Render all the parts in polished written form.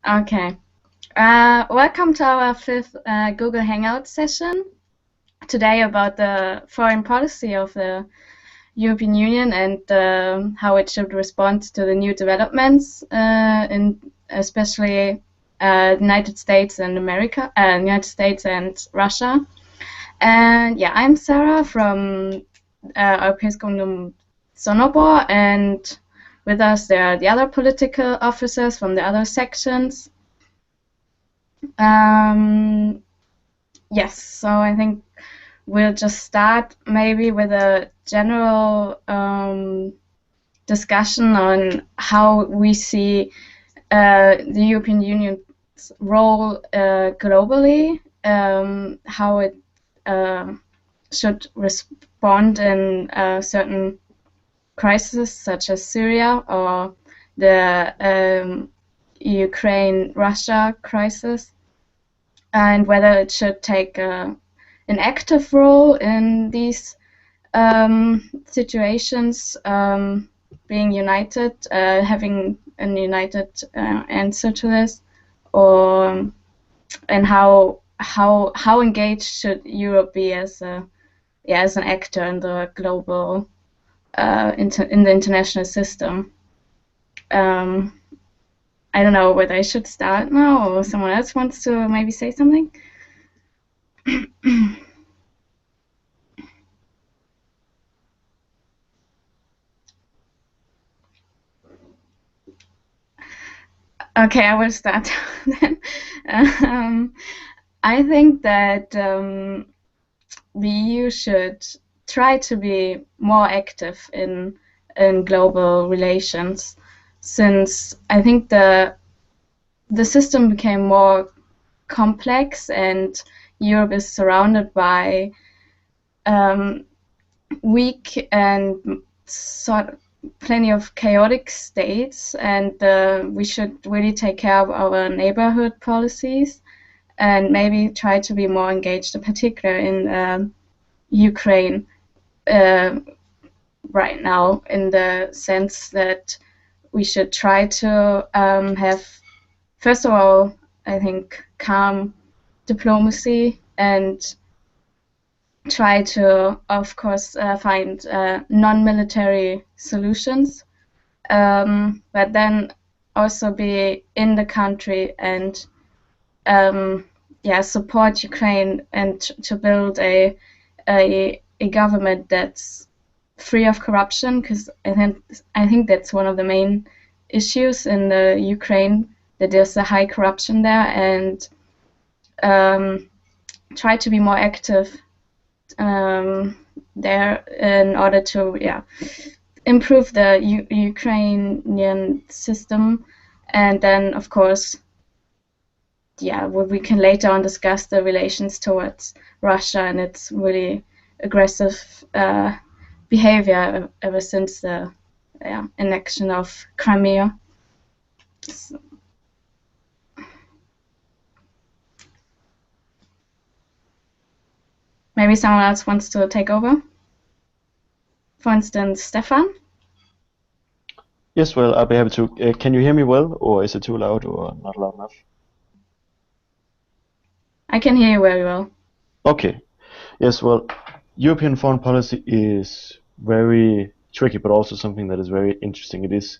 Okay. Welcome to our fifth Google Hangout session. Today about the foreign policy of the European Union and how it should respond to the new developments in especially United States and United States and Russia. And yeah, I'm Sarah from Europeiske Ungdom Sonneborg, and with us there are the other political officers from the other sections. Yes, so I think we'll just start maybe with a general discussion on how we see the European Union's role globally, how it should respond in certain crises such as Syria or the Ukraine-Russia crisis, and whether it should take an active role in these situations, being united, having a united answer to this, or and how engaged should Europe be as an actor in the global in the international system. I don't know whether I should start now or someone else wants to maybe say something. Okay, I will start then. I think that the EU should try to be more active in global relations, since I think the system became more complex and Europe is surrounded by weak and sort of plenty of chaotic states, and we should really take care of our neighborhood policies and maybe try to be more engaged, in particular in Ukraine right now, in the sense that we should try to have, first of all, I think, calm diplomacy and try to, of course, find non-military solutions, but then also be in the country and support Ukraine and to build a government that's free of corruption, because I think that's one of the main issues in the Ukraine, that there's a high corruption there, and try to be more active there in order to improve the Ukrainian system. And then, of course, we can later on discuss the relations towards Russia and its really aggressive behavior ever since the annexion of Crimea. So, maybe someone else wants to take over? For instance, Stefan? Yes, well, I'll be happy to. Can you hear me well, or is it too loud or not loud enough? I can hear you very well. Okay. Yes, well, European foreign policy is very tricky, but also something that is very interesting. It is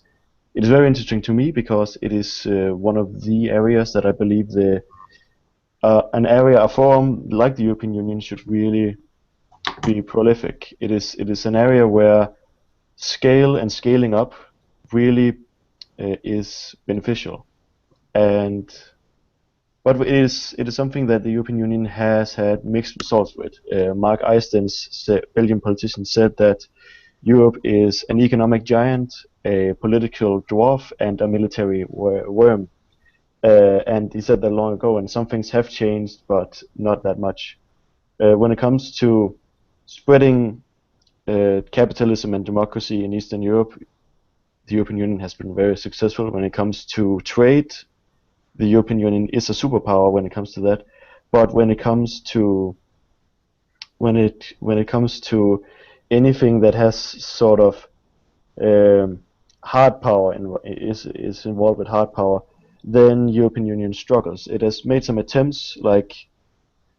very interesting to me because it is one of the areas that I believe an area, a forum like the European Union should really be prolific. It is an area where scale and scaling up really is beneficial, but it is something that the European Union has had mixed results with. Mark Eystens, Belgian politician, said that Europe is an economic giant, a political dwarf, and a military worm. And he said that long ago, and some things have changed, but not that much. When it comes to spreading capitalism and democracy in Eastern Europe, the European Union has been very successful. When it comes to trade, the European Union is a superpower when it comes to that. But when it comes to anything that has sort of hard power and is involved with hard power, then European Union struggles. It has made some attempts, like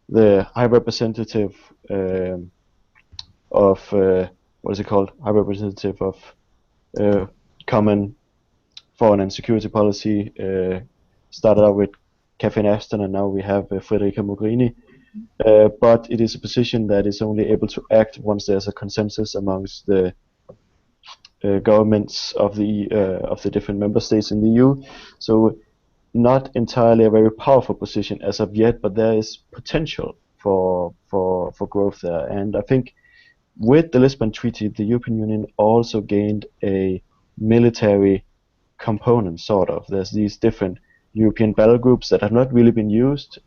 the High Representative of what is it called? High Representative of Common Foreign and Security Policy started out with Catherine Ashton, and now we have Federica Mogherini. But it is a position that is only able to act once there's a consensus amongst the governments of the different member states in the EU. So not entirely a very powerful position as of yet, but there is potential for growth there. And I think with the Lisbon Treaty, the European Union also gained a military component, sort of. There's these different European battle groups that have not really been used,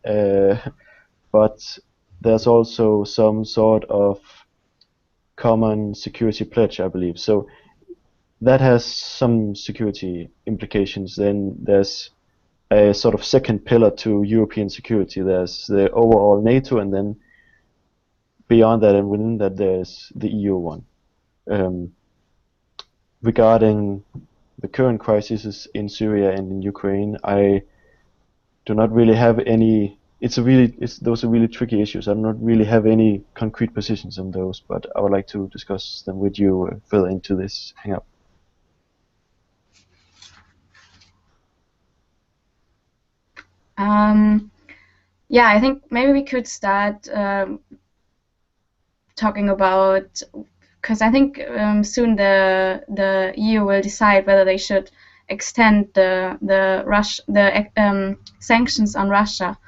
but there's also some sort of common security pledge, I believe. So that has some security implications. Then there's a sort of second pillar to European security. There's the overall NATO, and then beyond that and within that there's the EU one. Regarding the current crises in Syria and in Ukraine, I do not really have any. Those are really tricky issues. I do not really have any concrete positions on those, but I would like to discuss them with you further into this hangout. Yeah, I think maybe we could start talking about, because I think soon the EU will decide whether they should extend the sanctions on Russia,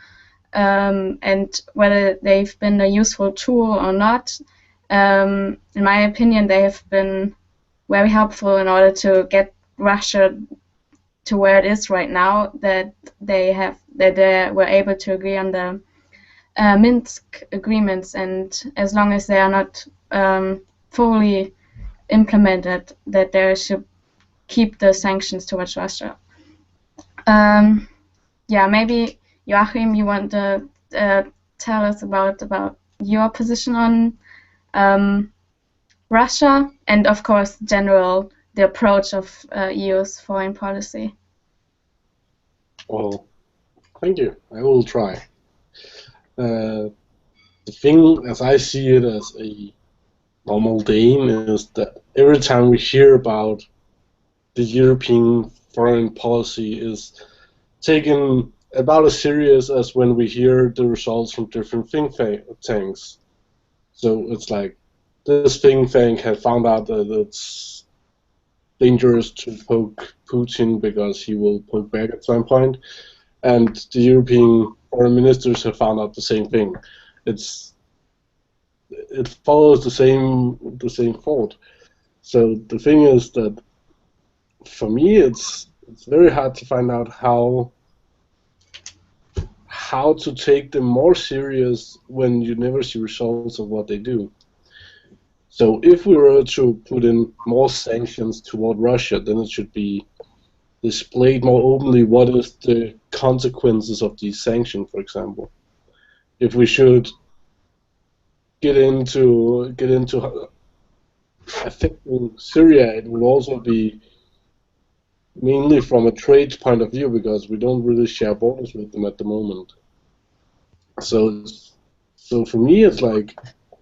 and whether they've been a useful tool or not. In my opinion, they have been very helpful in order to get Russia to where it is right now, that they were able to agree on the Minsk agreements, and as long as they are not fully implemented, that they should keep the sanctions towards Russia. Yeah, maybe Joachim, you want to tell us about your position on Russia, and of course, the approach of EU's foreign policy. Well, thank you. I will try. The thing, as I see it as a normal Dane, is that every time we hear about the European foreign policy is taken about as serious as when we hear the results from different think tanks. So it's like this think tank has found out that it's dangerous to poke Putin because he will poke back at some point, and the European foreign ministers have found out the same thing. It follows the same thought. So the thing is that for me it's very hard to find out how to take them more serious when you never see results of what they do. So if we were to put in more sanctions toward Russia, then it should be displayed more openly what is the consequences of these sanctions, for example. If we should get into affecting Syria, it will also be mainly from a trade point of view, because we don't really share borders with them at the moment. So for me, it's like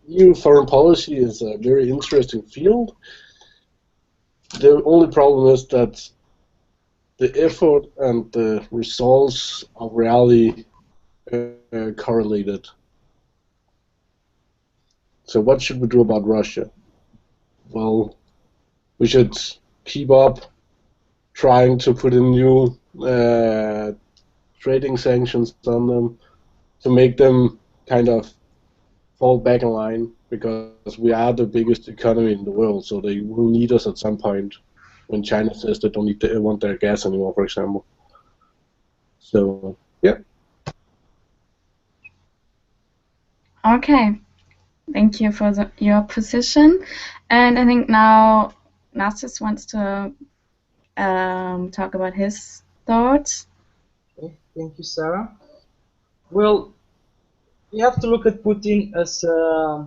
EU foreign policy is a very interesting field. The only problem is that the effort and the results are rarely correlated. So what should we do about Russia? Well, we should keep up trying to put in new trading sanctions on them to make them kind of fall back in line, because we are the biggest economy in the world, so they will need us at some point when China says they don't want their gas anymore, for example. So, yeah. Okay, thank you for your position. And I think now Narcissus wants to talk about his thoughts. Okay, thank you, Sarah. Well, you have to look at Putin as a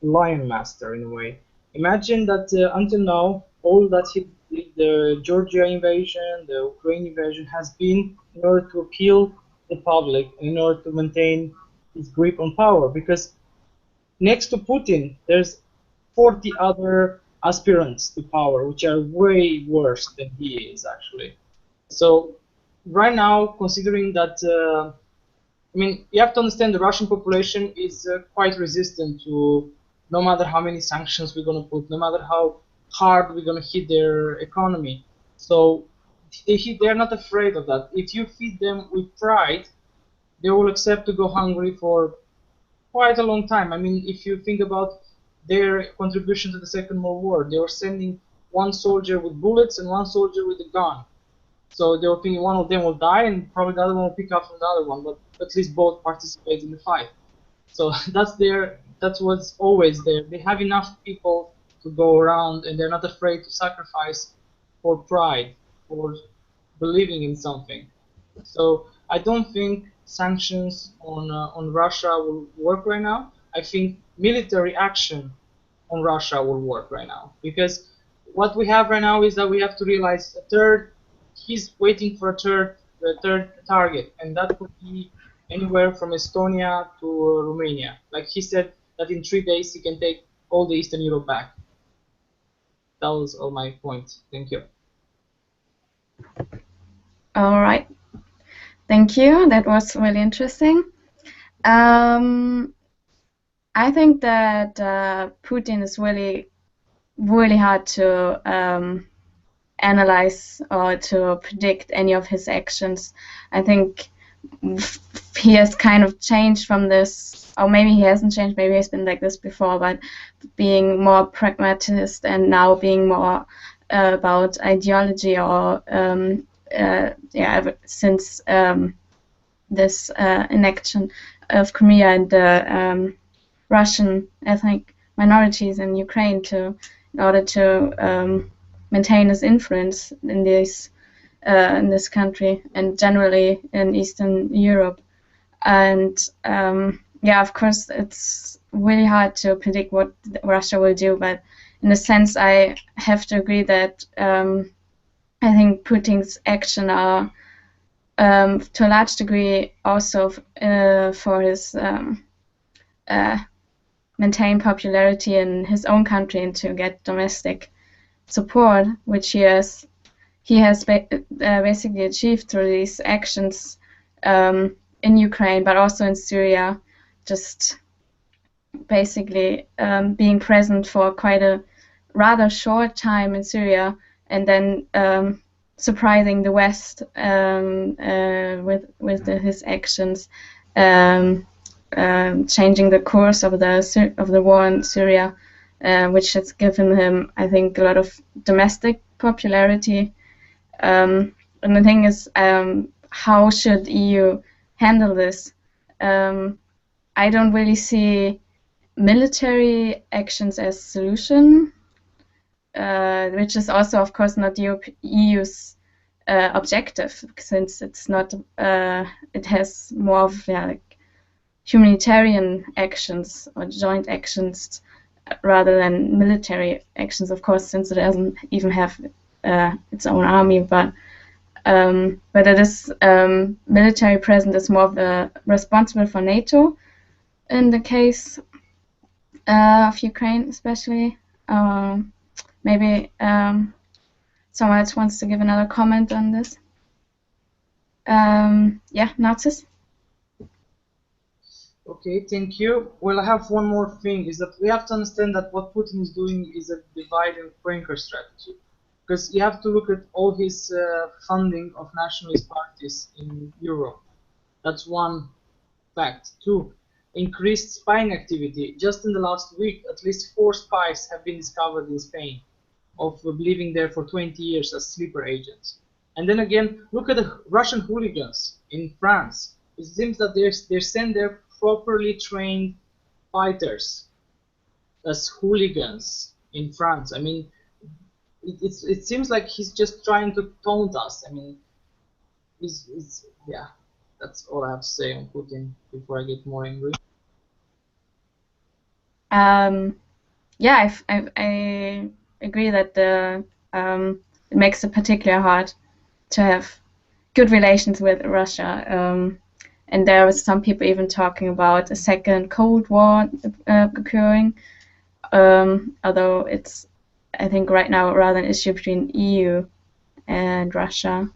lion master in a way. Imagine that until now all that he did, the Georgia invasion, the Ukraine invasion, has been in order to appeal the public, in order to maintain his grip on power. Because next to Putin, there's 40 other aspirants to power, which are way worse than he is, actually. So right now, considering that, I mean, you have to understand the Russian population is quite resistant to no matter how many sanctions we're going to put, no matter how hard we're going to hit their economy. So they're not afraid of that. If you feed them with pride, they will accept to go hungry for quite a long time. I mean, if you think about their contribution to the Second World War, they were sending one soldier with bullets and one soldier with a gun. So they were thinking one of them will die and probably the other one will pick up from the other one, but at least both participate in the fight. So that's what's always there. They have enough people to go around and they're not afraid to sacrifice for pride, for believing in something. So I don't think sanctions on Russia will work right now. I think military action on Russia will work right now, because what we have right now is that we have to realize he's waiting for the third target, and that could be anywhere from Estonia to Romania. Like he said that in 3 days he can take all the Eastern Europe back. That was all my point. Thank you. All right. Thank you. That was really interesting. I think that Putin is really, really hard to analyze or to predict any of his actions. I think he has kind of changed from this, or maybe he hasn't changed, maybe he's been like this before, but being more pragmatist and now being more about ideology, or since this inaction of Crimea and the Russian ethnic minorities in Ukraine in order to maintain his influence in this country and generally in Eastern Europe. And of course, it's really hard to predict what Russia will do. But in a sense, I have to agree that I think Putin's action are to a large degree also for his maintain popularity in his own country and to get domestic support, which he has basically achieved through these actions in Ukraine, but also in Syria, just basically being present for quite a rather short time in Syria, and then surprising the West with his actions, changing the course of the war in Syria, which has given him, I think, a lot of domestic popularity. And the thing is, how should EU handle this? I don't really see military actions as solution, which is also, of course, not EU's objective, since it's not. It has more of like humanitarian actions or joint actions rather than military actions, of course, since it doesn't even have its own army. But it is military presence is more of the responsible for NATO in the case of Ukraine, especially. Maybe someone else wants to give another comment on this. Nazis. Okay, thank you. Well, I have one more thing, is that we have to understand that what Putin is doing is a divide and conquer strategy. Because you have to look at all his funding of nationalist parties in Europe. That's one fact. Two, increased spying activity. Just in the last week, at least 4 spies have been discovered in Spain, of living there for 20 years as sleeper agents. And then again, look at the Russian hooligans in France. It seems that they send their properly trained fighters as hooligans in France. I mean, it seems like he's just trying to taunt us. I mean, that's all I have to say on Putin before I get more angry. I agree that it makes it particularly hard to have good relations with Russia. And there was some people even talking about a second Cold War occurring, although it's, I think, right now rather an issue between EU and Russia.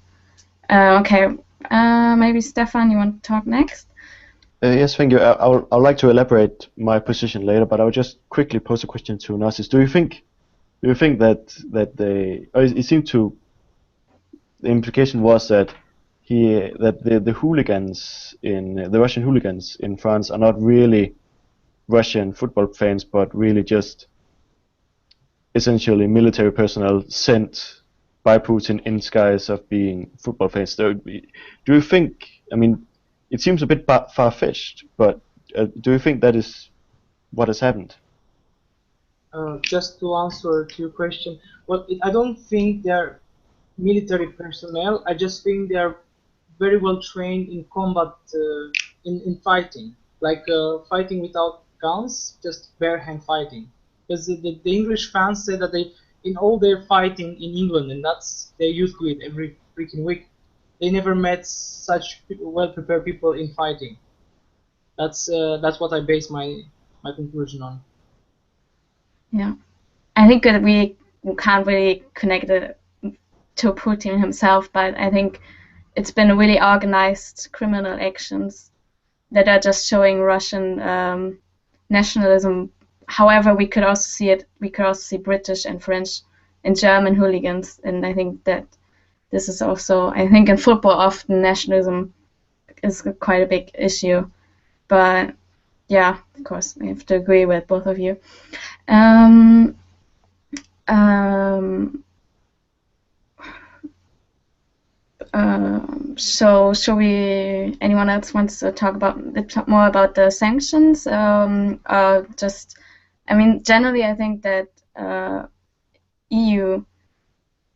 Okay, maybe Stefan, you want to talk next? Yes, thank you. I'd like to elaborate my position later, but I'll just quickly pose a question to Narcissus. Do you think that they, or it seemed to, the implication was that the hooligans the Russian hooligans in France are not really Russian football fans, but really just essentially military personnel sent by Putin in disguise of being football fans. Do you think, I mean, it seems a bit far-fetched, but do you think that is what has happened? Just to answer to your question, well, I don't think they're military personnel. I just think they're very well trained in combat, in fighting, like fighting without guns, just bare hand fighting. Because the English fans say that in all their fighting in England, and they're used to it every freaking week, they never met such well prepared people in fighting. That's what I base my conclusion on. Yeah, I think that we can't really connect it to Putin himself, but I think it's been really organized criminal actions that are just showing Russian nationalism. However, we could also see British and French and German hooligans, and I think that this is also, I think in football often nationalism is quite a big issue, but yeah, of course, I have to agree with both of you. So, shall we? Anyone else wants to talk more about the sanctions? Just, I mean, generally, I think that EU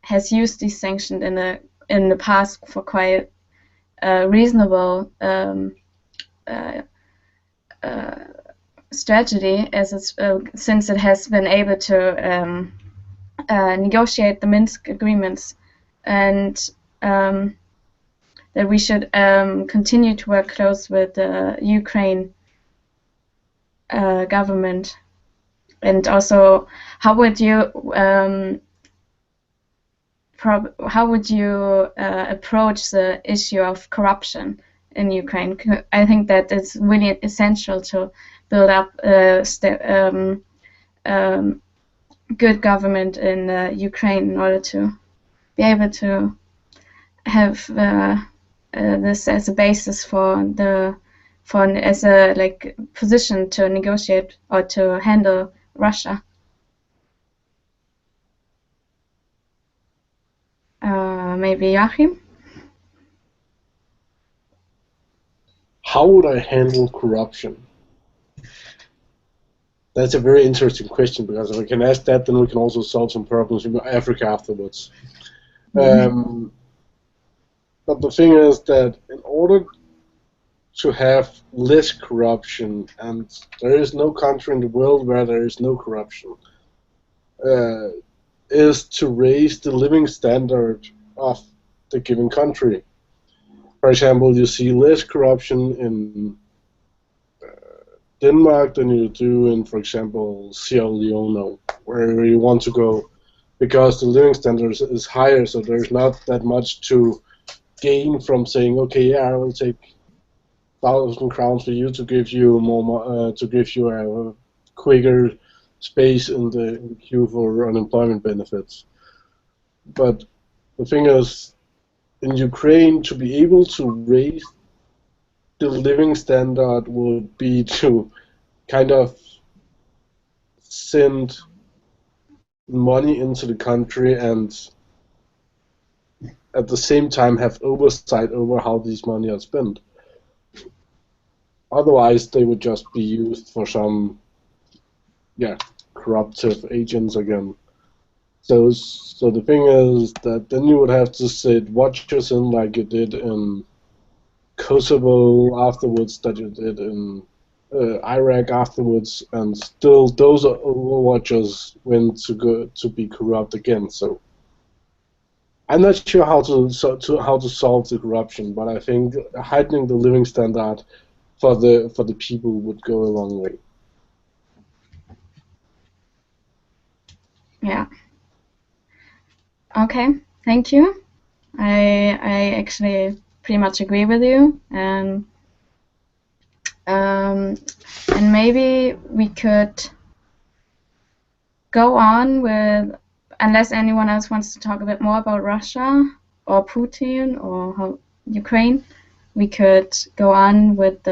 has used these sanctions in the past for quite reasonable strategy, as it's since it has been able to negotiate the Minsk agreements, and that we should continue to work close with the Ukraine government. And also, how would you approach the issue of corruption in Ukraine? I think that it's really essential to build up good government in Ukraine in order to be able to have this as a basis as a position to negotiate or to handle Russia. Maybe Joachim? How would I handle corruption? That's a very interesting question, because if we can ask that, then we can also solve some problems in Africa afterwards. But the thing is that in order to have less corruption, and there is no country in the world where there is no corruption, is to raise the living standard of the given country. For example, you see less corruption in Denmark than you do in, for example, Sierra Leone, where you want to go, because the living standard is higher, so there's not that much to gain from saying, okay, yeah, I will take 1,000 crowns for you to give you more, to give you a quicker space in the queue for unemployment benefits. But the thing is, in Ukraine, to be able to raise the living standard would be to kind of send money into the country and at the same time have oversight over how these money are spent. Otherwise, they would just be used for some, corruptive agents again. So the thing is that then you would have to sit watchers in like you did in Kosovo, afterwards that you did in Iraq afterwards, and still those overwatchers went to be corrupt again. So I'm not sure how to solve the corruption, but I think heightening the living standard for the people would go a long way. Yeah. Okay, thank you. I actually pretty much agree with you, and maybe we could go on with, unless anyone else wants to talk a bit more about Russia or Putin or Ukraine, we could go on with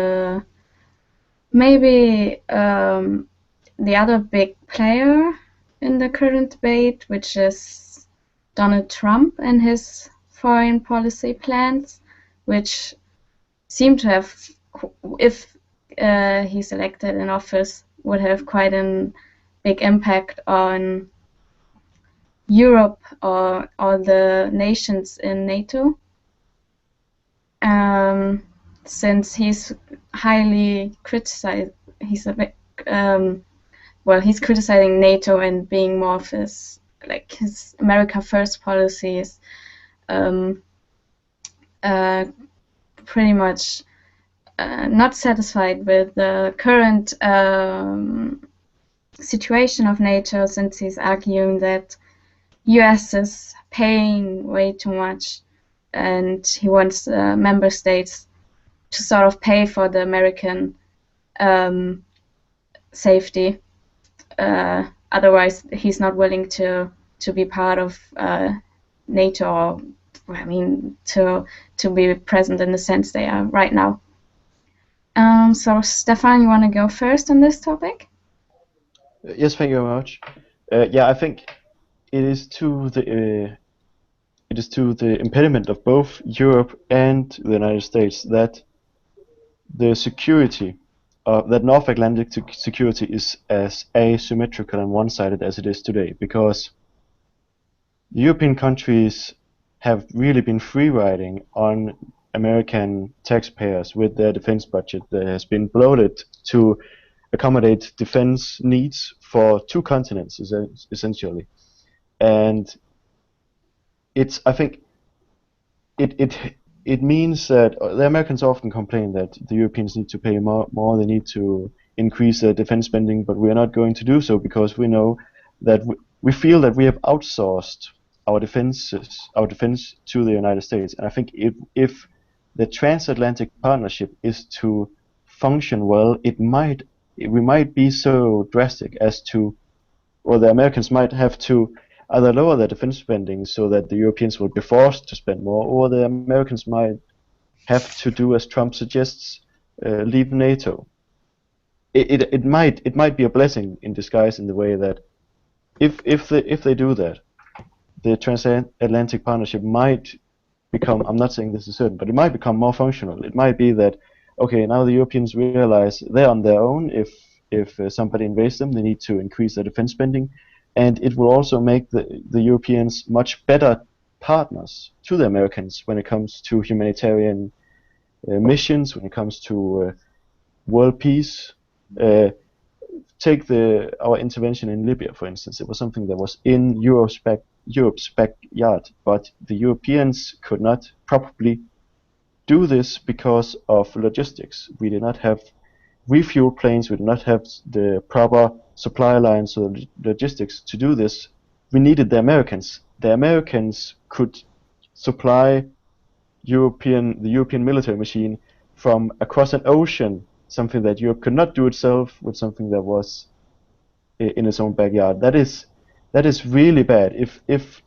maybe the other big player in the current debate, which is Donald Trump and his foreign policy plans, which seem to have, if he's elected in office, would have quite a big impact on Europe or the nations in NATO, since he's highly criticized. He's a bit, he's criticizing NATO and being more of his America First policies, pretty much not satisfied with the current situation of NATO, since he's arguing that US is paying way too much, and he wants member states to sort of pay for the American safety. Otherwise, he's not willing to be part of NATO, or to be present in the sense they are right now. So, Stefan, you want to go first on this topic? Yes, thank you very much. Yeah, I think it is to the impediment of both Europe and the United States that the security, that North Atlantic security is as asymmetrical and one-sided as it is today, because the European countries have really been free riding on American taxpayers with their defense budget that has been bloated to accommodate defense needs for two continents, essentially. And I think it means that the Americans often complain that the Europeans need to pay more, they need to increase their defense spending, but we are not going to do so because we know that we feel that we have outsourced our defense to the United States. And I think if the transatlantic partnership is to function well, we might be so drastic as to, or the Americans might have to either lower their defense spending so that the Europeans will be forced to spend more, or the Americans might have to do as Trump suggests, leave NATO. It might be a blessing in disguise in the way that if they do that, the transatlantic partnership might become, I'm not saying this is certain, but it might become more functional. It might be that, okay, now the Europeans realize they're on their own. If somebody invades them, they need to increase their defense spending, and it will also make the Europeans much better partners to the Americans when it comes to humanitarian missions, when it comes to world peace. Take our intervention in Libya, for instance. It was something that was in Europe's backyard, but the Europeans could not probably do this because of logistics. We did not have refuel planes, we did not have the proper supply lines or logistics to do this. We needed the Americans. The Americans could supply the European military machine from across an ocean, something that Europe could not do itself with something that was in its own backyard. That is really bad. If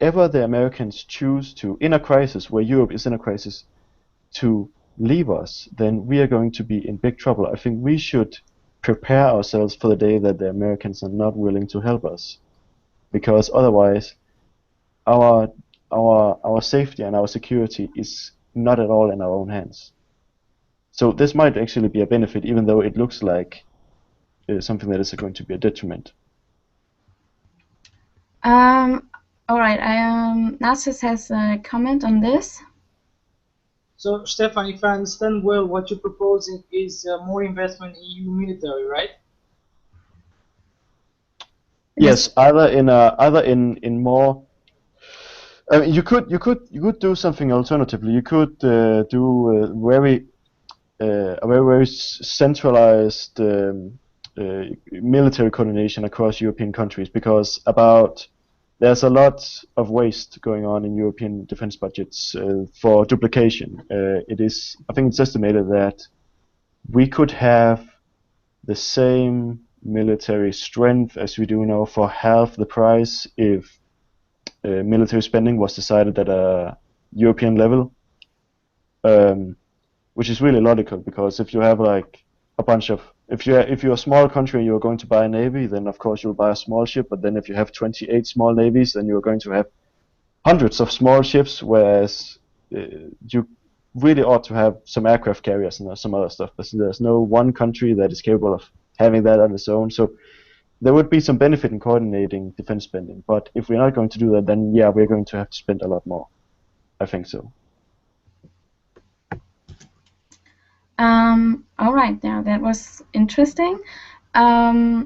ever the Americans choose to, in a crisis where Europe is in a crisis, to leave us, then we are going to be in big trouble. I think we should prepare ourselves for the day that the Americans are not willing to help us, because otherwise our safety and our security is not at all in our own hands. So this might actually be a benefit, even though it looks like something that is going to be a detriment. All right. Narcissus has a comment on this. So, Stefan, if I understand well, what you're proposing is more investment in EU military, right? Yes, either in more. I mean, you could do something alternatively. You could do a very centralized military coordination across European countries, because there's a lot of waste going on in European defense budgets for duplication. I think it's estimated that we could have the same military strength as we do now for half the price if military spending was decided at a European level, which is really logical, because if you have like a bunch of if you're a small country and you're going to buy a navy, then of course you'll buy a small ship. But then if you have 28 small navies, then you're going to have hundreds of small ships, whereas you really ought to have some aircraft carriers and some other stuff. But there's no one country that is capable of having that on its own. So there would be some benefit in coordinating defense spending. But if we're not going to do that, then yeah, we're going to have to spend a lot more. I think so. All right, now that was interesting. I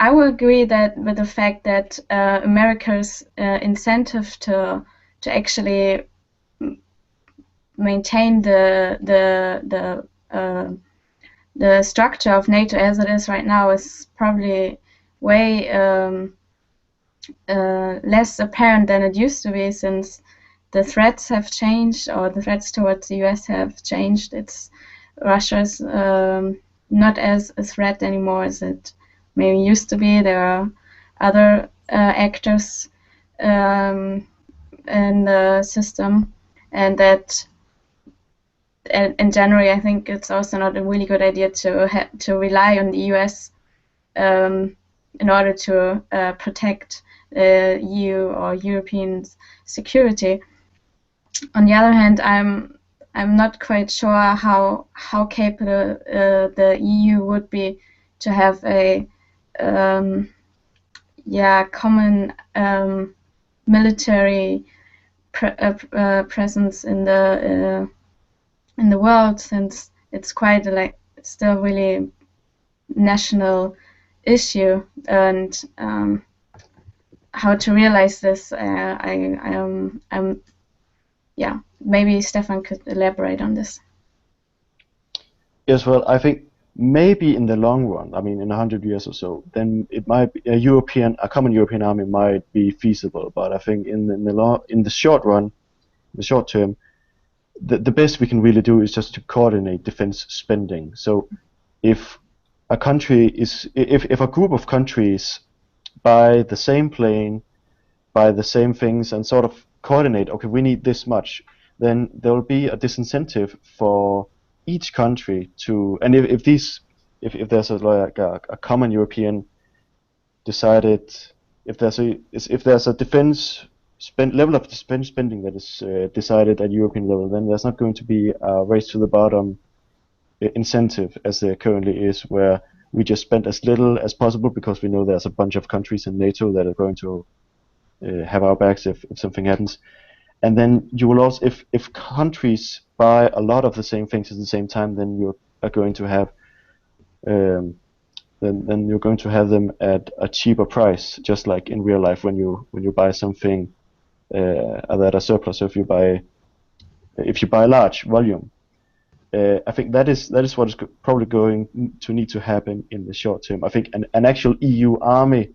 will agree that with the fact that America's incentive to actually maintain the structure of NATO as it is right now is probably way less apparent than it used to be, since the threats have changed, or the threats towards the US have changed. Russia's not as a threat anymore as it maybe used to be. There are other actors in the system, and that in general, I think it's also not a really good idea to rely on the US in order to protect EU or European security. On the other hand, I'm not quite sure how capable the EU would be to have a common military presence in the world, since it's quite still really national issue, and how to realize this, maybe Stefan could elaborate on this. Yes, well, I think maybe in the long run, I mean, in 100 years or so, then it might be a common European army might be feasible. But I think in the short run, the short term, the best we can really do is just to coordinate defense spending. So if a group of countries buy the same plane, buy the same things, and sort of coordinate, okay, we need this much, then there will be a disincentive for each country to, and if there's a common European decided, if there's a defense level of defense spending that is decided at European level, then there's not going to be a race to the bottom incentive as there currently is, where we just spend as little as possible because we know there's a bunch of countries in NATO that are going to have our backs if something happens. And then you will also, if countries buy a lot of the same things at the same time, then you are going to have then you're going to have them at a cheaper price, just like in real life when you buy something at a surplus. So if you buy large volume, I think that is what is probably going to need to happen in the short term. I think an actual EU army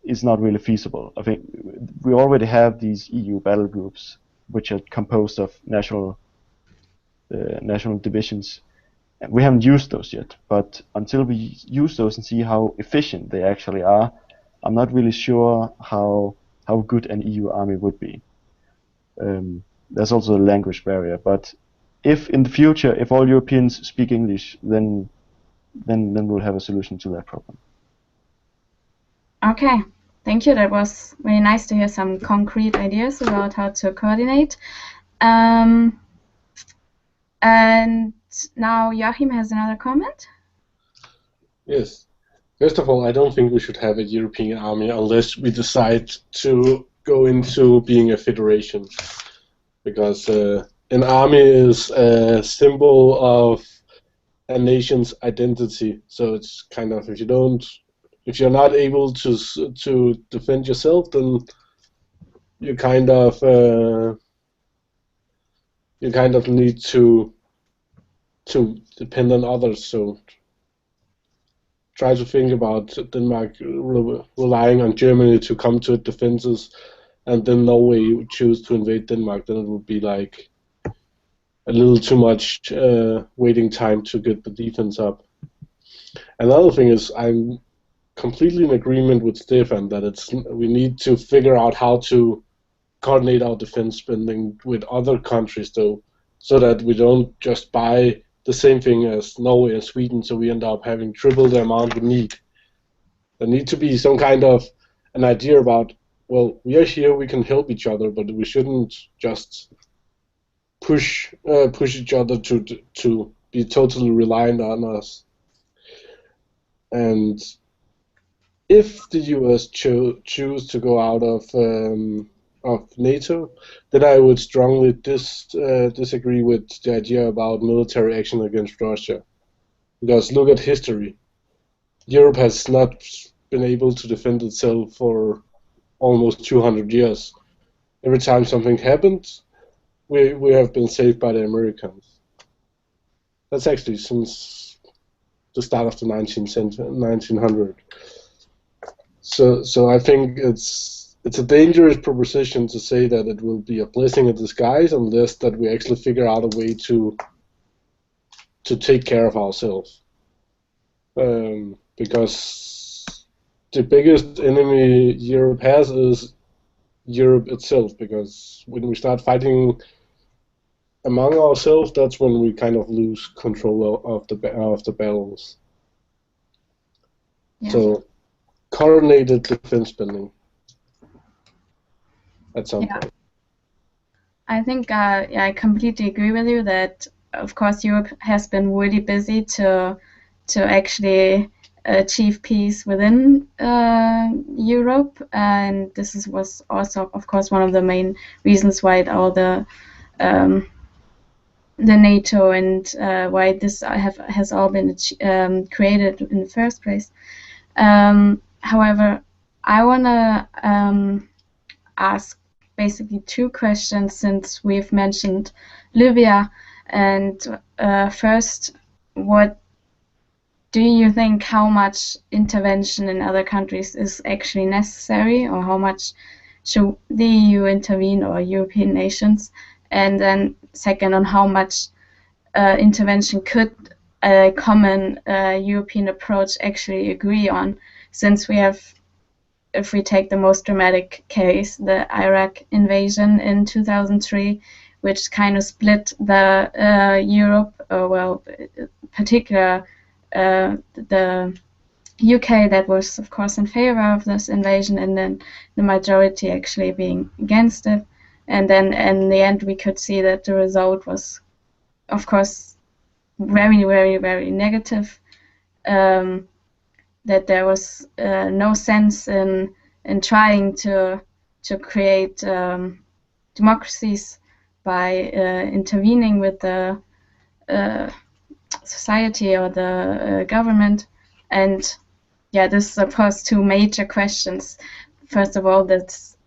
is not really feasible. I think we already have these EU battle groups, which are composed of national divisions. We haven't used those yet, but until we use those and see how efficient they actually are, I'm not really sure how good an EU army would be. There's also a language barrier, but if in the future, if all Europeans speak English, then we'll have a solution to that problem. Okay, thank you. That was really nice to hear some concrete ideas about how to coordinate. And now Joachim has another comment. Yes. First of all, I don't think we should have a European army unless we decide to go into being a federation, because an army is a symbol of a nation's identity. So it's kind of, if you're not able to defend yourself, then you kind of need to depend on others. So try to think about Denmark relying on Germany to come to its defenses, and then Norway would choose to invade Denmark. Then it would be like a little too much waiting time to get the defense up. Another thing is, I'm completely in agreement with Stefan that we need to figure out how to coordinate our defense spending with other countries, though, so that we don't just buy the same thing as Norway and Sweden, so we end up having triple the amount we need. There needs to be some kind of an idea about, well, we are here, we can help each other, but we shouldn't just push each other to be totally reliant on us. And if the US choose to go out of NATO, then I would strongly disagree with the idea about military action against Russia. Because look at history. Europe has not been able to defend itself for almost 200 years. Every time something happens, we have been saved by the Americans. That's actually since the start of the 1900. So I think it's a dangerous proposition to say that it will be a blessing in disguise unless that we actually figure out a way to take care of ourselves. Because the biggest enemy Europe has is Europe itself, because when we start fighting among ourselves, that's when we kind of lose control of the battles. Yeah. So coordinated defense spending at some point. I think I completely agree with you that, of course, Europe has been really busy to actually achieve peace within Europe, and this was also, of course, one of the main reasons why all the NATO and why this has all been created in the first place. However, I want to ask basically two questions, since we've mentioned Libya. And first, what do you think, how much intervention in other countries is actually necessary, or how much should the EU intervene, or European nations? And then second, on how much intervention could a common European approach actually agree on, since we have, if we take the most dramatic case, the Iraq invasion in 2003, which kind of split the Europe, particular the UK, that was of course in favor of this invasion, and then the majority actually being against it. And then in the end we could see that the result was, of course, very, very, very negative. That there was no sense in trying to create democracies by intervening with the society or the government. And yeah, this poses two major questions. First of all, that's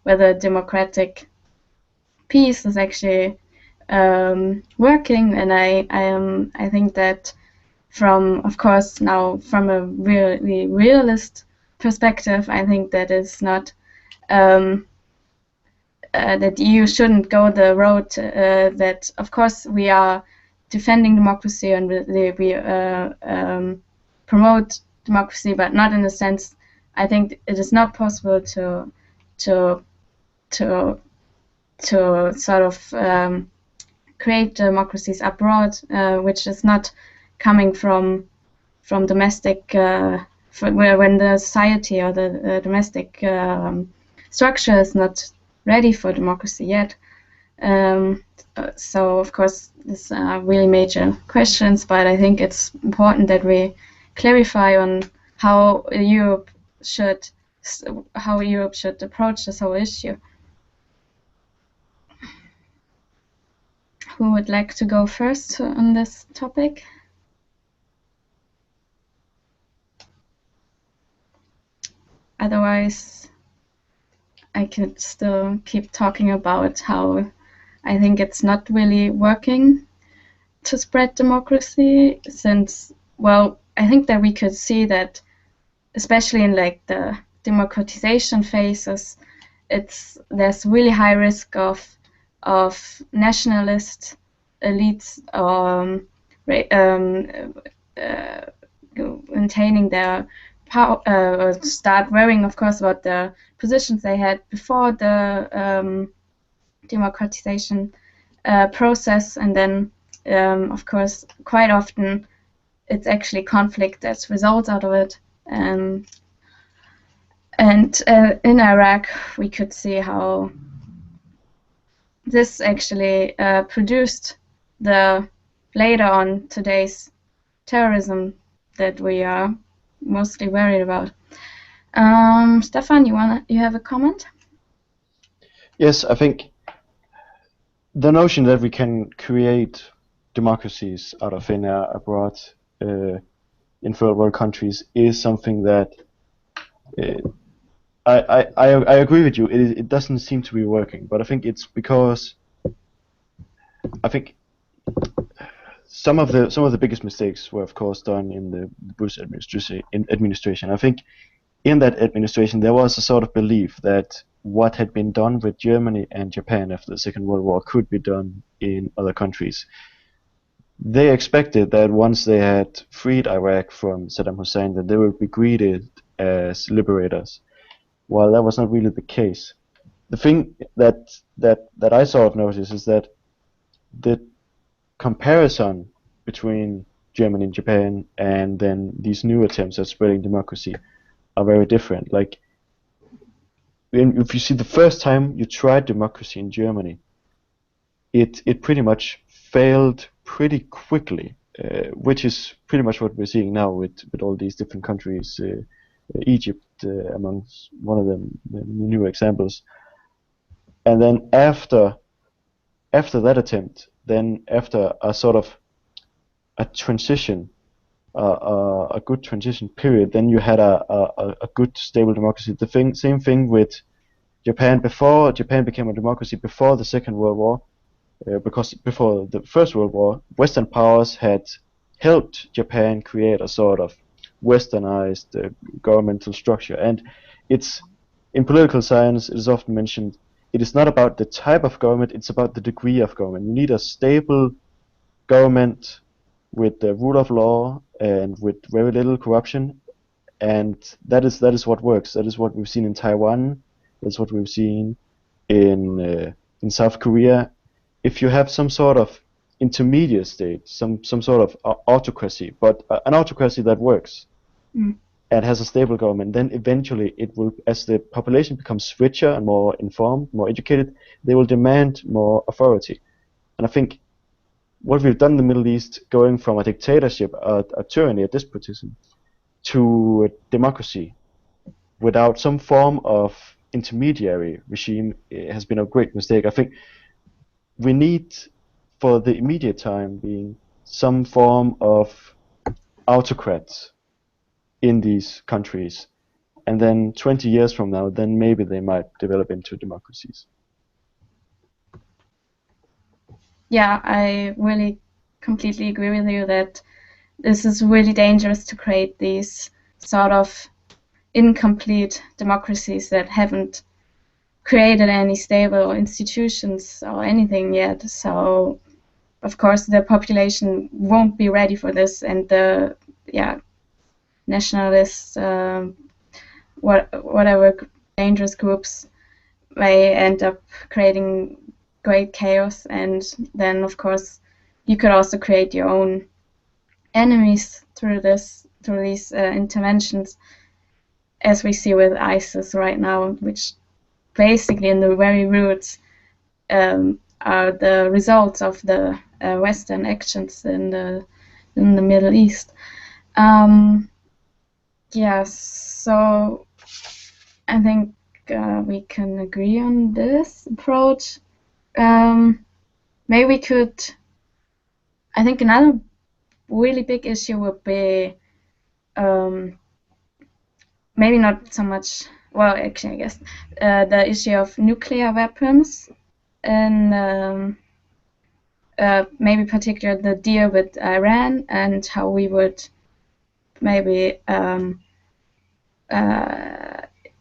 whether democratic peace is actually working, and I think that of course now from a really realist perspective, I think that it's not that EU shouldn't go the road that, of course, we are defending democracy and we promote democracy, but not in the sense. I think it is not possible to sort of create democracies abroad, which is not coming from domestic, when the society or the domestic structure is not ready for democracy yet. So of course these are really major questions, but I think it's important that we clarify on how Europe should approach this whole issue. Who would like to go first on this topic? Otherwise, I could still keep talking about how I think it's not really working to spread democracy, since, well, I think that we could see that, especially in like the democratization phases, there's really high risk of nationalist elites maintaining their power, start worrying, of course, about the positions they had before the democratization process, and then, of course, quite often it's actually conflict that results out of it. And in Iraq, we could see how this actually produced the later on today's terrorism that we are mostly worried about. Stefan, you have a comment? Yes, I think the notion that we can create democracies out of thin air abroad in third world countries is something that I agree with you. It doesn't seem to be working, but I think it's because I think some of the biggest mistakes were, of course, done in the Bush administration. I think in that administration there was a sort of belief that what had been done with Germany and Japan after the Second World War could be done in other countries. They expected that once they had freed Iraq from Saddam Hussein, that they would be greeted as liberators. While that was not really the case. The thing that I sort of noticed is that the comparison between Germany and Japan and then these new attempts at spreading democracy are very different. Like, if you see the first time you tried democracy in Germany, it pretty much failed pretty quickly, which is pretty much what we're seeing now with all these different countries, Egypt amongst one of them, the new examples. And then after that attempt, then after a sort of a transition, a good transition period, then you had a good stable democracy. The same thing with Japan. Before Japan became a democracy, before the Second World War, because before the First World War, Western powers had helped Japan create a sort of westernized governmental structure. And it's in political science, it is often mentioned, it is not about the type of government, it's about the degree of government. You need a stable government with the rule of law and with very little corruption, and that is what works. That is what we've seen in Taiwan. That's what we've seen in South Korea. If you have some sort of intermediate state, some sort of autocracy, but an autocracy that works and has a stable government, then eventually it will, as the population becomes richer and more informed, more educated, they will demand more authority. And I think what we've done in the Middle East, going from a dictatorship, a tyranny, a despotism, to a democracy without some form of intermediary regime, has been a great mistake. I think we need, for the immediate time being, some form of autocrats in these countries, and then 20 years from now, then maybe they might develop into democracies. Yeah, I really completely agree with you that this is really dangerous to create these sort of incomplete democracies that haven't created any stable institutions or anything yet. So, of course, the population won't be ready for this, and the nationalists, whatever dangerous groups, may end up creating great chaos. And then, of course, you could also create your own enemies through these interventions, as we see with ISIS right now, which basically in the very roots are the results of the Western actions in the Middle East. So I think we can agree on this approach. maybe we could. I think another really big issue would be maybe not so much. Well, actually, I guess the issue of nuclear weapons and maybe particularly the deal with Iran and how we would maybe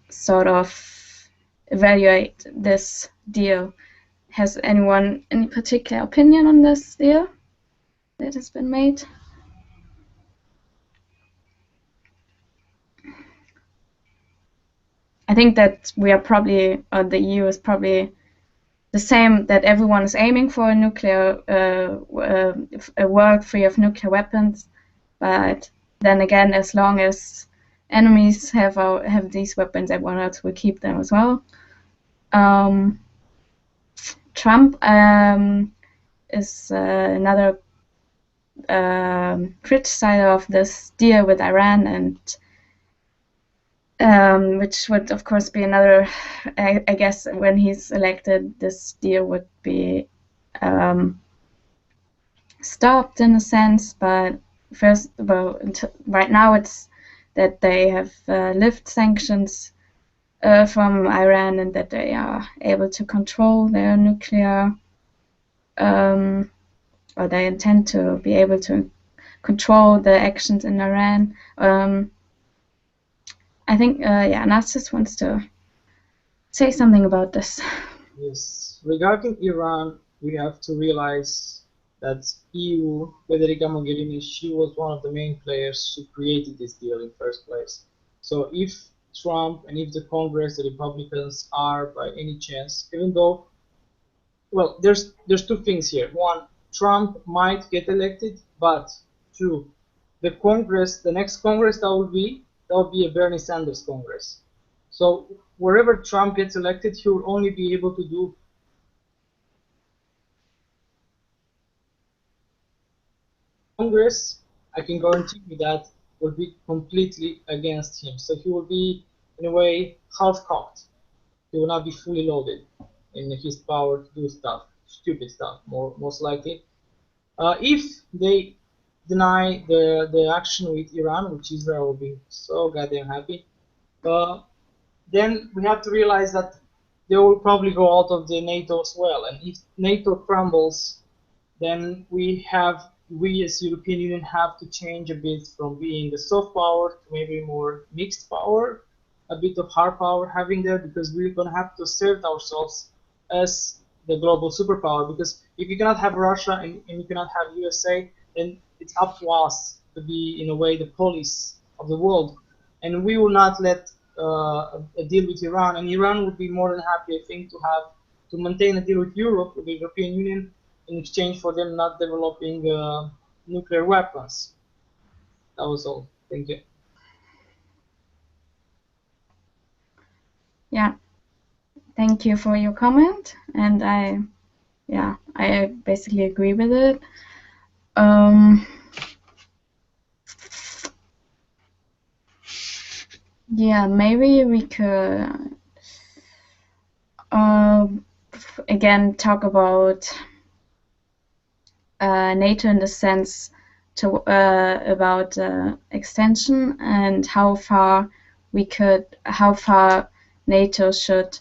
sort of evaluate this deal. Has anyone any particular opinion on this deal that has been made? I think that we are probably, or the EU is probably the same, that everyone is aiming for a nuclear, a world free of nuclear weapons. But then again, as long as enemies have these weapons, everyone else will keep them as well. Trump is another criticizer of this deal with Iran, and which would of course be another. I guess when he's elected, this deal would be stopped in a sense. But first of all, right now it's that they have lifted sanctions from Iran and that they are able to control their nuclear, or they intend to be able to control the actions in Iran. I think, Narcissus wants to say something about this. Yes, regarding Iran, we have to realize that EU, Federica Mogherini, she was one of the main players who created this deal in first place. So if Trump and if the Congress, the Republicans are by any chance, even though, well, there's two things here. One, Trump might get elected, but two, the Congress, the next Congress that will be a Bernie Sanders Congress. So wherever Trump gets elected, he will only be able to do Congress. I can guarantee you that will be completely against him. So he will be, in a way, half-cocked. He will not be fully loaded in his power to do stuff, stupid stuff, most likely. If they deny the action with Iran, which Israel will be so goddamn happy, then we have to realize that they will probably go out of the NATO as well. And if NATO crumbles, then we as European Union have to change a bit from being a soft power to maybe more mixed power, a bit of hard power having there, because we're going to have to assert ourselves as the global superpower. Because if you cannot have Russia and you cannot have USA, then it's up to us to be, in a way, the police of the world. And we will not let a deal with Iran, and Iran would be more than happy, I think, to maintain a deal with Europe, with the European Union, in exchange for them not developing nuclear weapons. That was all. Thank you. Yeah, thank you for your comment, and I basically agree with it. Yeah, maybe we could again talk about NATO in the sense about extension and how far NATO should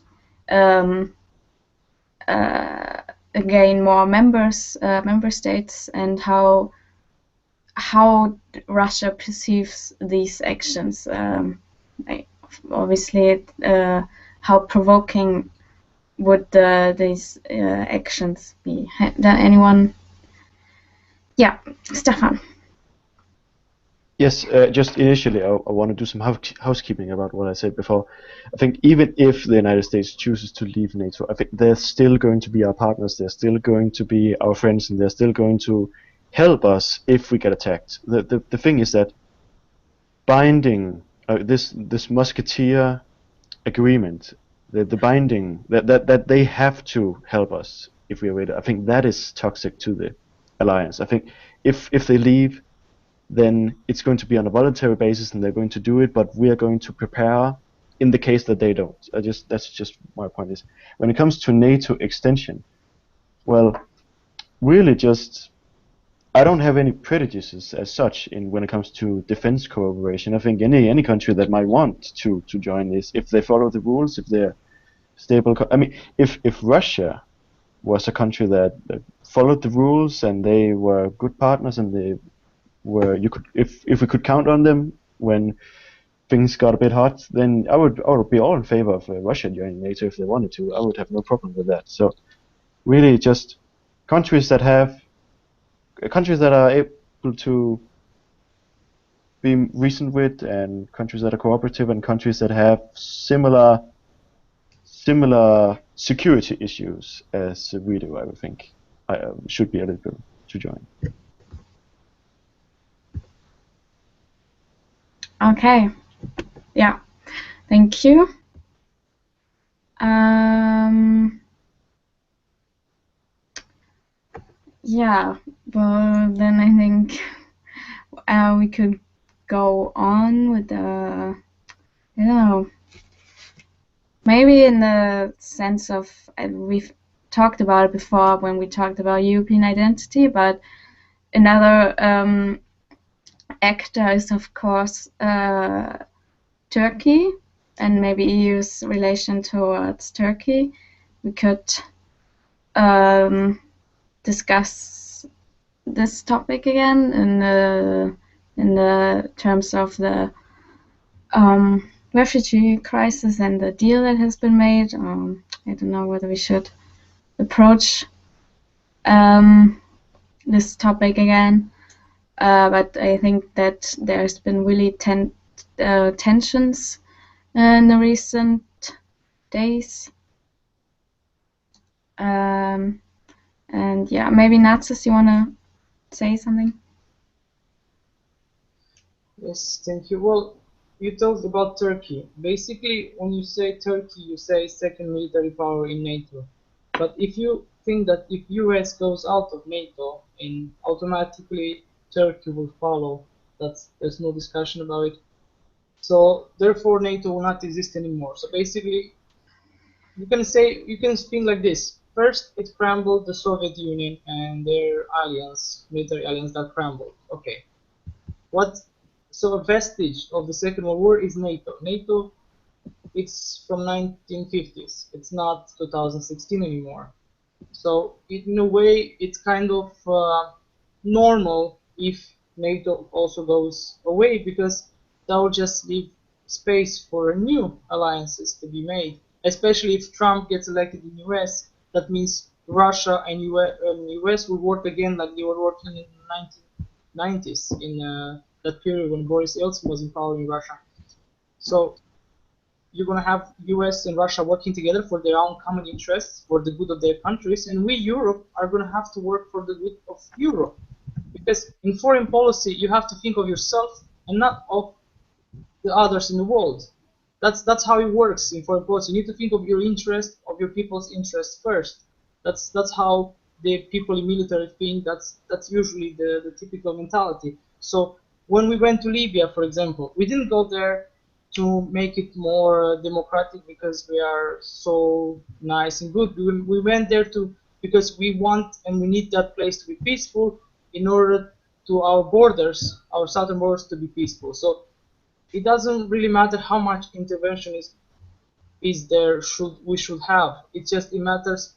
gain more member states, and how Russia perceives these actions. Obviously, how provoking would these actions be? Anyone? Yeah, Stefan. Yes, just initially, I want to do some housekeeping about what I said before. I think even if the United States chooses to leave NATO, I think they're still going to be our partners, they're still going to be our friends, and they're still going to help us if we get attacked. The thing is that binding this musketeer agreement, the binding that they have to help us if we are with it, I think that is toxic to the alliance. I think if they leave, then it's going to be on a voluntary basis and they're going to do it, but we are going to prepare in the case that they don't. That's just my point. Is when it comes to NATO extension, well, really just I don't have any prejudices as such in when it comes to defense cooperation. I think any country that might want to join this, if they follow the rules, if they're stable. I mean, if Russia was a country that followed the rules and they were good partners and they were if we could count on them when things got a bit hot, then I would be all in favor of Russia joining NATO if they wanted to. I would have no problem with that. So really, just countries that are able to be reasoned with, and countries that are cooperative, and countries that have similar security issues as we do. I would think should be eligible to join. Okay. Yeah. Thank you. Yeah. Well, then I think we could go on with the, I don't know, maybe in the sense of we've talked about it before when we talked about European identity, but another actor is of course Turkey, and maybe EU's relation towards Turkey. We could discuss this topic again in the terms of the refugee crisis and the deal that has been made. I don't know whether we should approach this topic again, but I think that there's been really tensions in the recent days. And yeah, maybe Natsis, you want to say something? Yes, thank you. Well, you talked about Turkey. Basically, when you say Turkey, you say second military power in NATO. But if you think that if US goes out of NATO, and automatically Turkey will follow, there's no discussion about it. So therefore, NATO will not exist anymore. So basically, you can think like this. First, it crumbled the Soviet Union and their alliance, military alliance that crumbled. Okay. So a vestige of the Second World War is NATO. NATO, it's from 1950s. It's not 2016 anymore. So in a way, it's kind of normal if NATO also goes away, because that will just leave space for new alliances to be made. Especially if Trump gets elected in US, that means Russia and US will work again like they were working in the 1990s in that period when Boris Yeltsin was in power in Russia. So you're going to have US and Russia working together for their own common interests, for the good of their countries, and we, Europe, are going to have to work for the good of Europe. Because in foreign policy, you have to think of yourself and not of the others in the world. That's how it works in foreign policy. You need to think of your interest, of your people's interests first. That's how the people in military think. That's usually the typical mentality. So when we went to Libya, for example, we didn't go there to make it more democratic because we are so nice and good. We went there because we want and we need that place to be peaceful in order to our borders, our southern borders, to be peaceful. So it doesn't really matter how much intervention is there we should have. It matters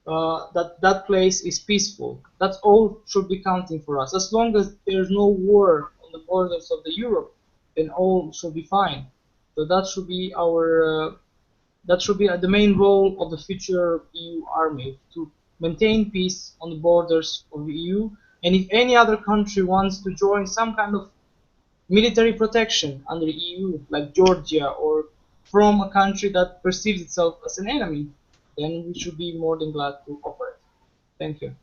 that place is peaceful. That's all should be counting for us. As long as there's no war on the borders of the Europe, then all should be fine. So that should be the main role of the future EU army, to maintain peace on the borders of the EU. And if any other country wants to join some kind of military protection under the EU, like Georgia, or from a country that perceives itself as an enemy, then we should be more than glad to cooperate. Thank you.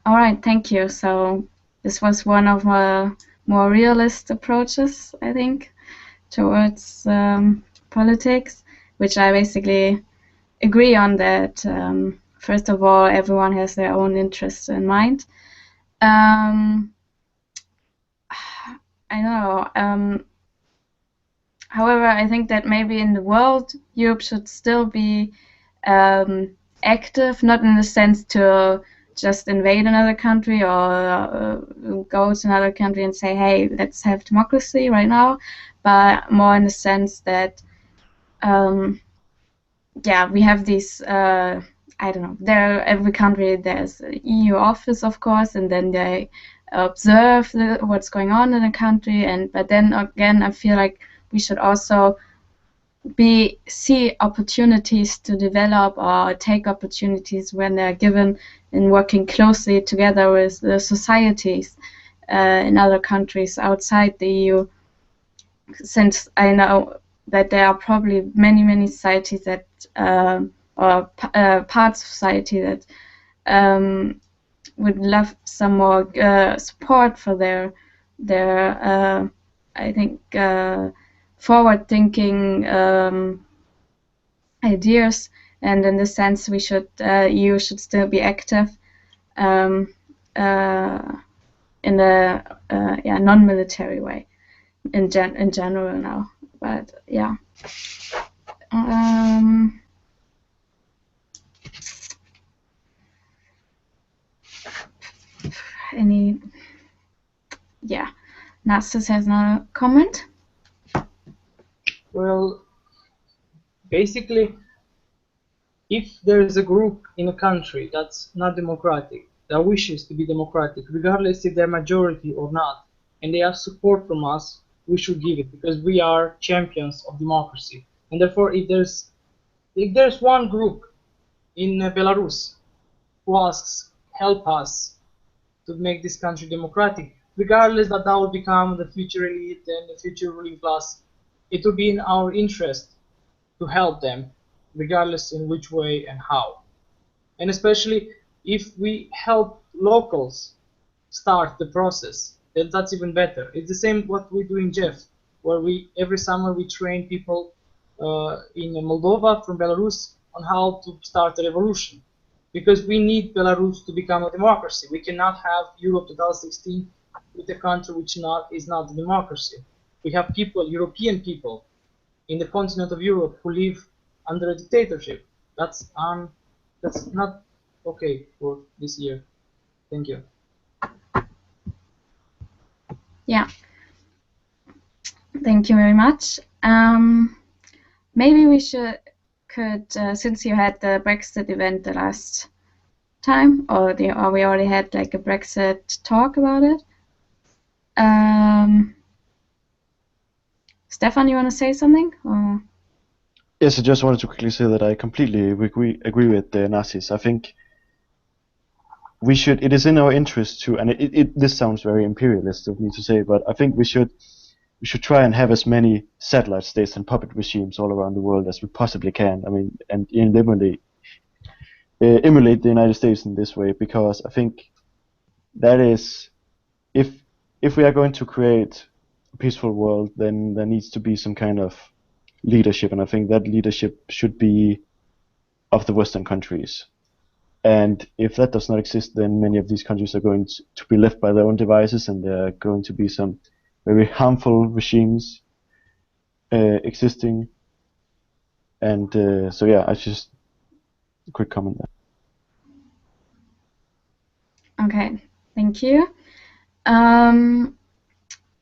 All right, thank you. So this was one of our more realist approaches, I think, towards politics, which I basically agree on that. First of all, everyone has their own interests in mind. I don't know. However, I think that maybe in the world, Europe should still be active, not in the sense to just invade another country or go to another country and say, hey, let's have democracy right now, but more in the sense that, we have these, I don't know, every country there's an EU office, of course, and then they observe what's going on in a country, but then again, I feel like we should also see opportunities to develop or take opportunities when they're given in working closely together with the societies in other countries outside the EU, since I know that there are probably many societies that or parts of society that would love some more support for their I think forward-thinking ideas, and in this sense, we should EU should still be active in the non-military way in general now. But yeah. Narcissus has no comment. Well, basically, if there is a group in a country that's not democratic, that wishes to be democratic, regardless if they're majority or not, and they have support from us, we should give it, because we are champions of democracy. And therefore, if there's one group in Belarus who asks, help us to make this country democratic, regardless that will become the future elite and the future ruling class, it will be in our interest to help them, regardless in which way and how. And especially if we help locals start the process, then that's even better. It's the same what we do in Jeff, where every summer we train people in Moldova from Belarus on how to start a revolution, because we need Belarus to become a democracy. We cannot have Europe 2016 with a country which is not a democracy. We have people, European people, in the continent of Europe who live under a dictatorship. That's not okay for this year. Thank you. Yeah. Thank you very much. Maybe we could, since you had the Brexit event the last time, or we already had like a Brexit talk about it. Stefan, you want to say something? Or? Yes, I just wanted to quickly say that I completely agree with Narcis. I think we should. It is in our interest to, and this sounds very imperialist of me to say, but I think we should try and have as many satellite states and puppet regimes all around the world as we possibly can. I mean, and emulate the United States in this way, because I think that is, if we are going to create a peaceful world, then there needs to be some kind of leadership, and I think that leadership should be of the Western countries. And if that does not exist, then many of these countries are going to be left by their own devices, and there are going to be some very harmful regimes existing. And so yeah, I just a quick comment there. Okay, thank you.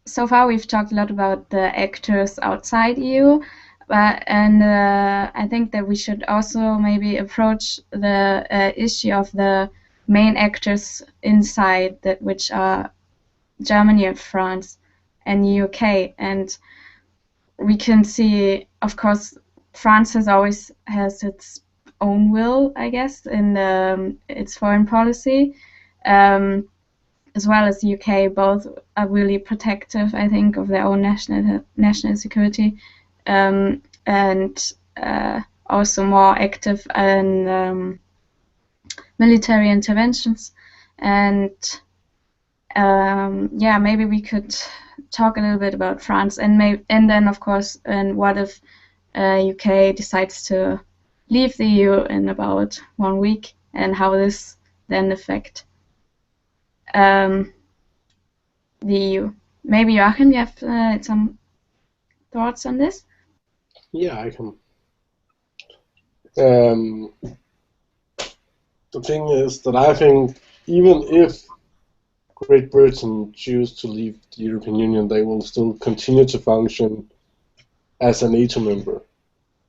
So far we've talked a lot about the actors outside EU, and I think that we should also maybe approach the issue of the main actors inside, which are Germany and France and UK. And we can see, of course, France always has its own will, I guess, in its foreign policy. As well as the UK, both are really protective, I think, of their own national security, and also more active in military interventions. And maybe we could talk a little bit about France, and then of course, and what if UK decides to leave the EU in about 1 week, and how this then affect the EU. Maybe Joachim, you have some thoughts on this? Yeah, I can The thing is that I think even if Great Britain choose to leave the European Union, they will still continue to function as a NATO member.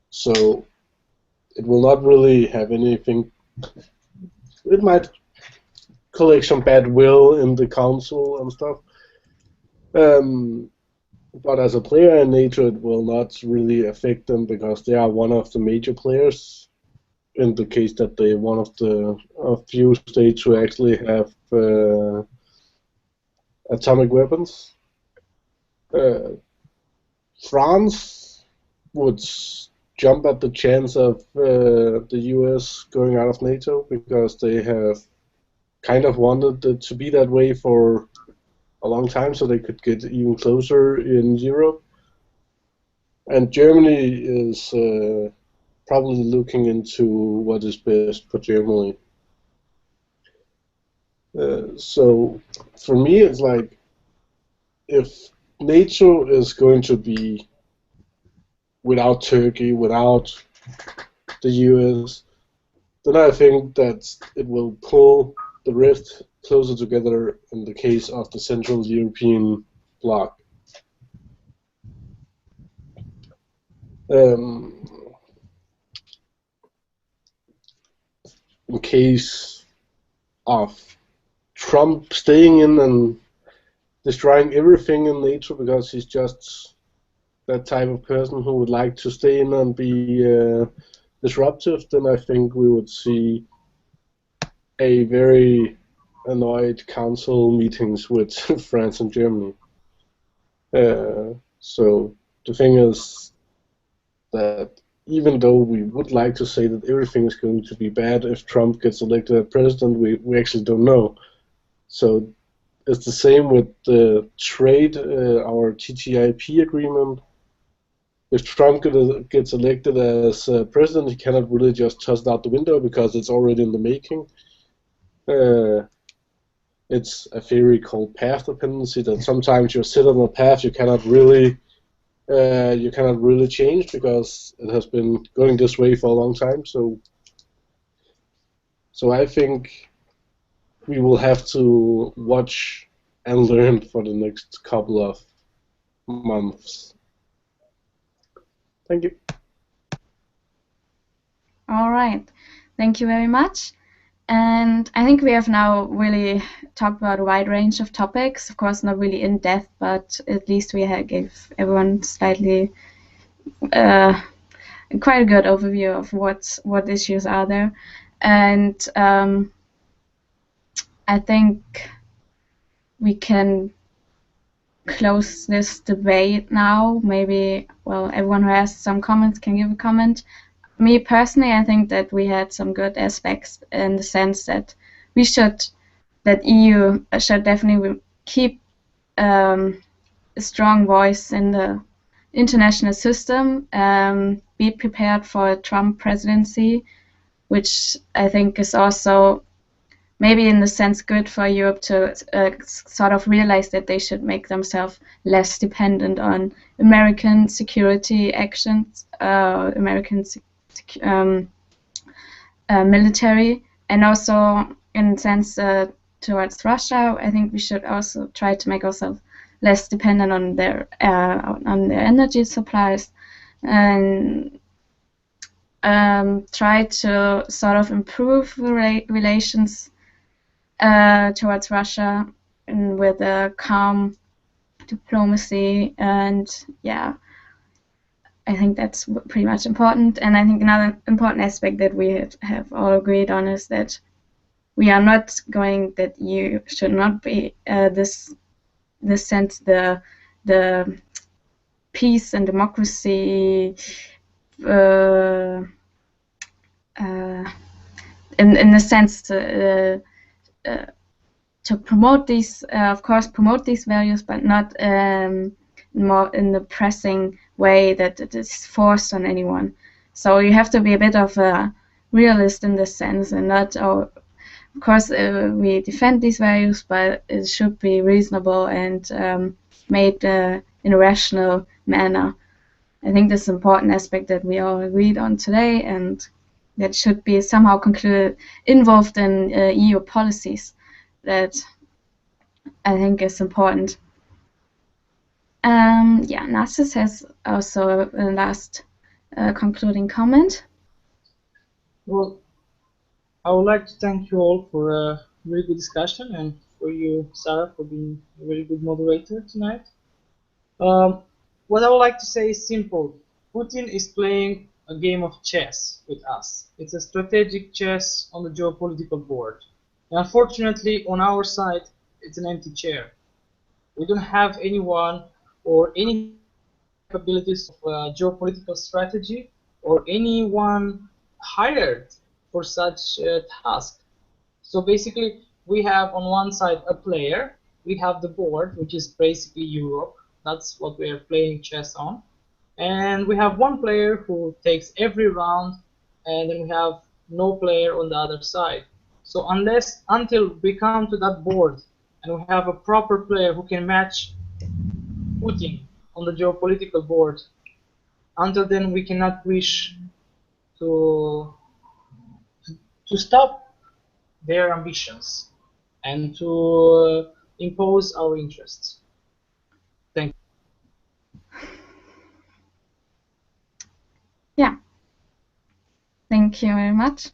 So it will not really have anything. It might collect some bad will in the council and stuff. But as a player in NATO, it will not really affect them because they are one of the major players in the case that they one of the few states who actually have atomic weapons. France would jump at the chance of the US going out of NATO because they have kind of wanted it to be that way for a long time so they could get even closer in Europe. And Germany is probably looking into what is best for Germany. So for me, it's like if NATO is going to be without Turkey, without the US, then I think that it will pull the rest closer together in the case of the Central European bloc. In case of Trump staying in and destroying everything in NATO because he's just that type of person who would like to stay in and be disruptive, then I think we would see a very annoyed council meetings with France and Germany. So the thing is that even though we would like to say that everything is going to be bad if Trump gets elected as president, we actually don't know. So it's the same with the trade, our TTIP agreement. If Trump gets elected as president, he cannot really just toss it out the window because it's already in the making. It's a theory called path dependency that sometimes you sit on a path you cannot really change because it has been going this way for a long time. So I think we will have to watch and learn for the next couple of months. Thank you. All right. Thank you very much. And I think we have now really talked about a wide range of topics. Of course, not really in depth, but at least we gave everyone slightly quite a good overview of what issues are there. And I think we can close this debate now. Maybe, well, everyone who has some comments can give a comment. Me personally, I think that we had some good aspects in the sense that that EU should definitely keep a strong voice in the international system, be prepared for a Trump presidency, which I think is also maybe in the sense good for Europe to sort of realize that they should make themselves less dependent on American security actions, American military, and also in a sense towards Russia. I think we should also try to make ourselves less dependent on their energy supplies, and try to sort of improve relations towards Russia and with a calm diplomacy. And yeah, I think that's pretty much important. And I think another important aspect that we have all agreed on is that we are not going, that you should not be this sense the peace and democracy in the sense to promote these, of course, promote these values, but not more in the pressing way that it is forced on anyone. So you have to be a bit of a realist in this sense, and not, of course, we defend these values, but it should be reasonable and made in a rational manner. I think this is an important aspect that we all agreed on today, and that should be somehow concluded involved in EU policies. That I think is important. Yeah, Narcissus has also a last concluding comment. Well, I would like to thank you all for a really good discussion, and for you, Sarah, for being a very good moderator tonight. What I would like to say is simple. Putin is playing a game of chess with us. It's a strategic chess on the geopolitical board. And unfortunately, on our side, it's an empty chair. We don't have anyone or any capabilities of geopolitical strategy or anyone hired for such a task. So basically, we have on one side a player, we have the board, which is basically Europe. That's what we are playing chess on. And we have one player who takes every round, and then we have no player on the other side. So until we come to that board and we have a proper player who can match Putin on the geopolitical board, until then we cannot wish to stop their ambitions and to impose our interests. Thank you. Yeah. Thank you very much.